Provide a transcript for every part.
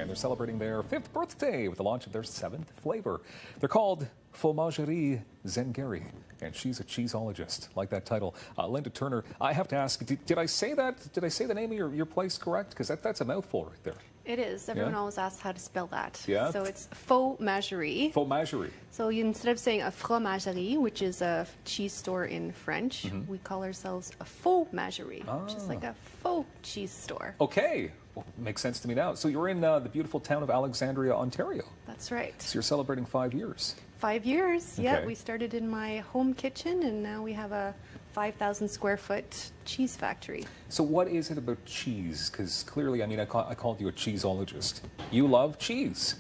and they're celebrating their 5th birthday with the launch of their 7th flavor. They're called Fauxmagerie Zengarry, and she's a cheeseologist. Like that title. Lynda Turner, I have to ask, did I say that? Did I say the name of your place correct? Because that's a mouthful right there. It is. Everyone always asks how to spell that. Yeah. So it's Fauxmagerie. Fauxmagerie. So instead of saying a fromagerie, which is a cheese store in French, we call ourselves a Fauxmagerie, which is like a faux cheese store. Okay. Well, makes sense to me now. So you're in the beautiful town of Alexandria, Ontario. That's right. So you're celebrating 5 years. 5 years. Okay. Yeah, we started in my home kitchen, and now we have a 5,000 square foot cheese factory. So what is it about cheese? Because clearly, I mean, I called you a cheeseologist. You love cheese.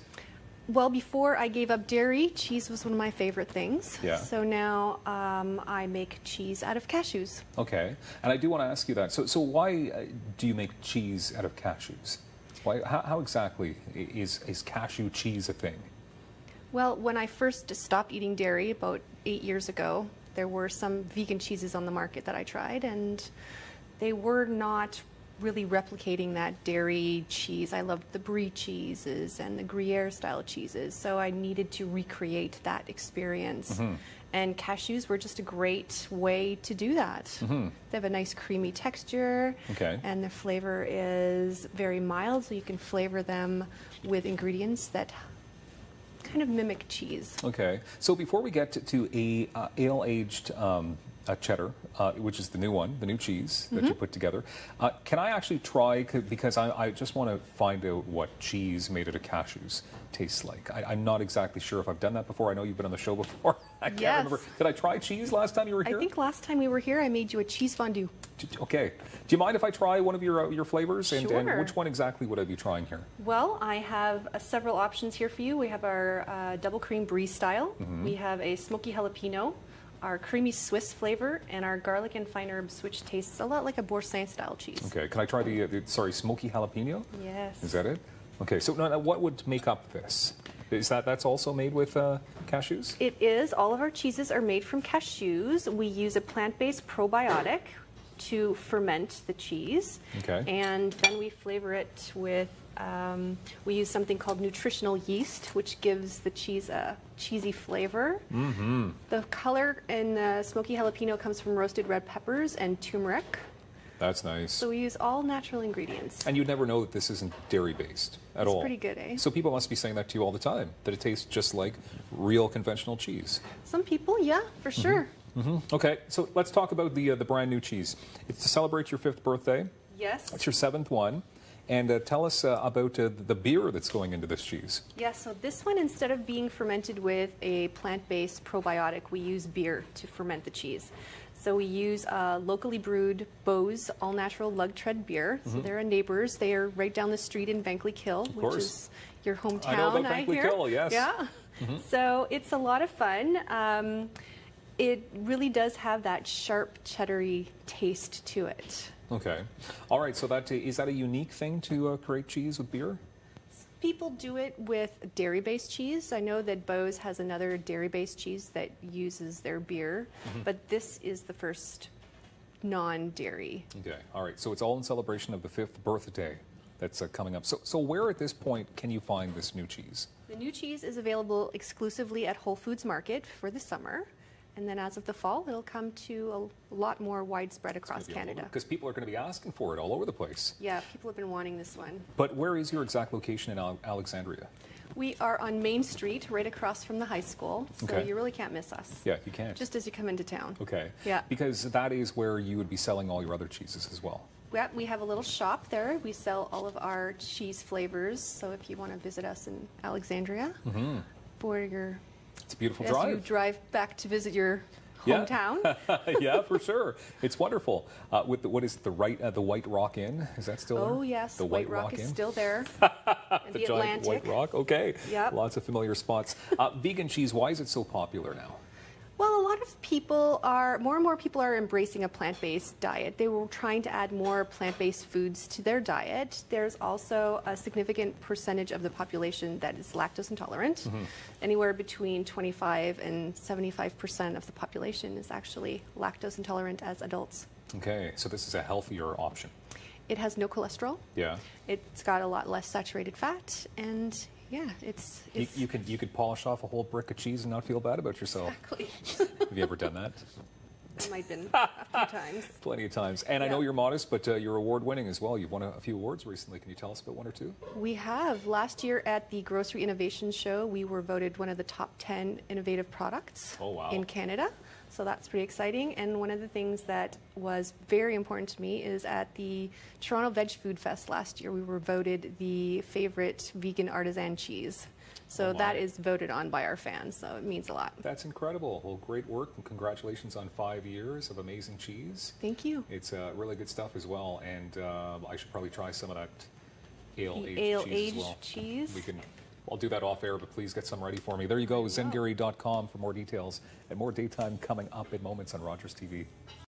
Well, before I gave up dairy, cheese was one of my favorite things. Yeah. So now I make cheese out of cashews. Okay. And I do want to ask you that. So why do you make cheese out of cashews? Why? How exactly is cashew cheese a thing? Well, when I first stopped eating dairy about 8 years ago, there were some vegan cheeses on the market that I tried, and they were not really replicating that dairy cheese. I loved the brie cheeses and the Gruyere style cheeses, so I needed to recreate that experience. And cashews were just a great way to do that. They have a nice creamy texture, and the flavor is very mild, so you can flavor them with ingredients that kind of mimic cheese. Okay, so before we get to a ale-aged cheddar, which is the new one, the new cheese that you put together, can I actually try, because I just want to find out what cheese made out of cashews tastes like. I'm not exactly sure if I've done that before. I know you've been on the show before. I can't remember. Did I try cheese last time you were here? I think last time we were here I made you a cheese fondue. Okay. Do you mind if I try one of your flavors? Sure. And which one exactly would I be trying here? Well, I have several options here for you. We have our double cream brie style. We have a smoky jalapeno, our creamy Swiss flavor, and our garlic and fine herbs, which tastes a lot like a Boursin style cheese. Okay. Can I try the smoky jalapeno? Yes. Is that it? Okay. So now what would make up this? Is that's also made with cashews? It is. All of our cheeses are made from cashews. We use a plant-based probiotic to ferment the cheese. Okay. And then we flavor it with, we use something called nutritional yeast, which gives the cheese a cheesy flavor. The color in the smoky jalapeno comes from roasted red peppers and turmeric. That's nice. So we use all natural ingredients. And you'd never know that this isn't dairy-based at all. It's pretty good, eh? So people must be saying that to you all the time, that it tastes just like real conventional cheese. Some people, yeah, for sure. Okay, so let's talk about the brand new cheese. It's to celebrate your 5th birthday. Yes. It's your 7th one. And tell us about the beer that's going into this cheese. Yeah, so this one, instead of being fermented with a plant-based probiotic, we use beer to ferment the cheese. So we use locally brewed Bose all-natural lug tread beer. So they're our neighbors. They are right down the street in Vankleek Hill, which is your hometown, I know about Vankleek Hill, yes. Yeah. So it's a lot of fun. It really does have that sharp cheddary taste to it. Okay. All right, so is that a unique thing to create cheese with beer? People do it with dairy-based cheese. I know that Bose has another dairy-based cheese that uses their beer, but this is the first non-dairy. Okay, all right. So it's all in celebration of the 5th birthday that's coming up. So where at this point can you find this new cheese? The new cheese is available exclusively at Whole Foods Market for the summer. And then as of the fall, it'll come to a lot more widespread across Canada. Because people are going to be asking for it all over the place. Yeah, people have been wanting this one. But where is your exact location in Alexandria? We are on Main Street, right across from the high school. So you really can't miss us. Yeah, you can't. Just as you come into town. Okay. Yeah. Because that is where you would be selling all your other cheeses as well. Yeah, we have a little shop there. We sell all of our cheese flavors. So if you want to visit us in Alexandria for your... It's a beautiful drive. As you drive back to visit your hometown. Yeah, for sure. It's wonderful. With what is the White Rock Inn? Is that still there? Oh yes, the White Rock is still there. The giant White Rock. Okay. Yep. Lots of familiar spots. Vegan cheese. Why is it so popular now? Well, a lot of people more and more people are embracing a plant-based diet. They were trying to add more plant-based foods to their diet. There's also a significant percentage of the population that is lactose intolerant. Anywhere between 25 and 75% of the population is actually lactose intolerant as adults. Okay, so this is a healthier option. It has no cholesterol. Yeah. It's got a lot less saturated fat, and yeah, it's You could polish off a whole brick of cheese and not feel bad about yourself. exactly. Have you ever done that? It might have been a few times. Plenty of times. And I know you're modest, but you're award-winning as well. You've won a few awards recently. Can you tell us about one or two? We have. Last year at the Grocery Innovation Show, we were voted one of the top 10 innovative products in Canada. So that's pretty exciting. And one of the things that was very important to me is at the Toronto Veg Food Fest last year, we were voted the favorite vegan artisan cheese. So that is voted on by our fans, so it means a lot. That's incredible. Well, great work, and congratulations on 5 years of amazing cheese. Thank you. It's really good stuff as well, and I should probably try some of that ale-aged cheese. I'll do that off air, but please get some ready for me. There you go, Zengarry.com for more details, and more daytime coming up in moments on Rogers TV.